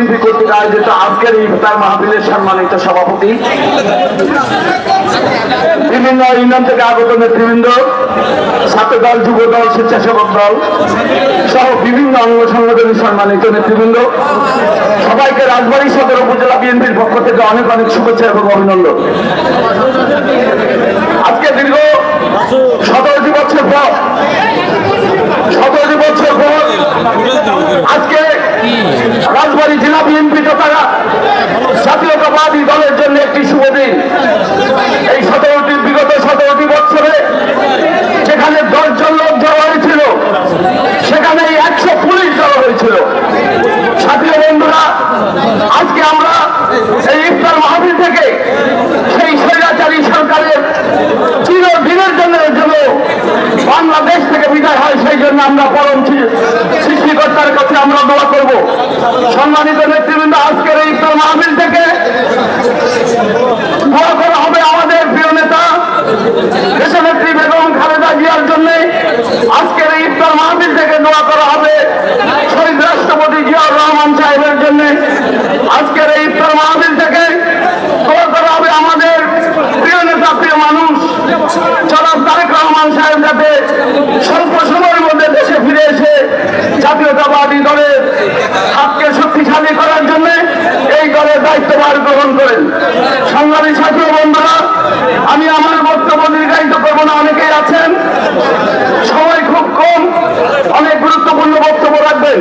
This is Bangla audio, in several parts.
বিএনপি কর্তৃক আয়োজিত আজকের ইফতার মাহফিলের সম্মানিত সভাপতি, বিভিন্ন ইউনিয়ন থেকে আগত নেতৃবৃন্দ, ছাত্র দল, যুব দল, স্বেচ্ছাসেবক দল সহ বিভিন্ন অঙ্গ সংগঠনের সম্মানিত নেতৃবৃন্দ, সবাইকে রাজবাড়ী সদর উপজেলা বিএনপির পক্ষ থেকে অনেক অনেক শুভেচ্ছা এবং অভিনন্দন। আজকে দীর্ঘ 17 বছর পর আজকে রাজবাড়ী জেলা বিএনপি তথা জাতীয়তাবাদী দলের জন্য একটি শুভ দিন। এই বিগত 17টি বছরে যেখানে 10 জন লোক জড়ো হয়েছিল, সেখানে 100 পুলিশ জড়ো হয়েছিল। সাথী বন্ধুরা, আজকে আমরা এই ইফতার মাহফিল থেকে সেই স্বৈরাচারী সরকারের চিরদিনের জন্য বাংলাদেশ থেকে বিদায় হয়, সেই জন্য আমরা পরম সৃষ্টিকর্তার কাছে আমরা দোয়া করব। সম্মানিত নেতৃবৃন্দ, আজকের এই ইফতার মাহফিল থেকে দোয়া করা হবে আমাদের প্রিয় নেতা দেশনেত্রী বেগম খালেদা জিয়ার জন্য। আজকের এই ইফতার মাহফিল থেকে দোয়া করা হবে শহীদ রাষ্ট্রপতি জিয়াউর রহমান সাহেবের জন্য। আজকের এই ইফতার মাহফিল থেকে দোয়া করা হবে আমাদের প্রিয় নেতা, প্রিয় মানুষ জনাব তারেক রহমান সাহেব যাতে স্বল্প সময়ের মধ্যে দেশে ফিরে এসে জাতীয়তাবাদী দলের হাতকে শক্তিশালী করার জন্য এই দলের দায়িত্বভার গ্রহণ করেন। সংগ্রামী ছাত্র বন্ধুরা, আমি আমার বক্তব্য দীর্ঘায়িত করবো না, অনেকেই আছেন, সময় খুব কম, অনেক গুরুত্বপূর্ণ বক্তব্য রাখবেন।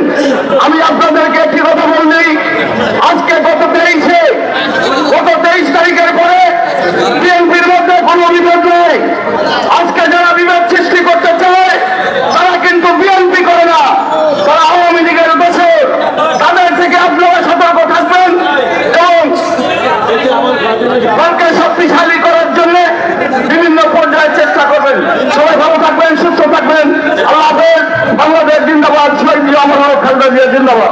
আমি আপনাদেরকে একটি কথা বললেই, আজকে গত 23 তারিখের পরে বিএনপির মধ্যে কোনো বিভেদ নেই। আজকে যারা বিভেদ সৃষ্টি করতে চায় তারা কিন্তু বিএনপি করে না, তারা আওয়ামী লীগের দোষর। তাদের থেকে আপনারা সতর্ক থাকবেন এবং দলকে শক্তিশালী করার জন্য বিভিন্ন পর্যায়ে চেষ্টা করবেন। সবাই ভালো থাকবেন, সুস্থ থাকবেন। আল্লাহ হাফেজ। বাংলাদেশ জিন্দাবাদ। শহীদ জিয়া, খালেদা জিয়া জিন্দাবাদ।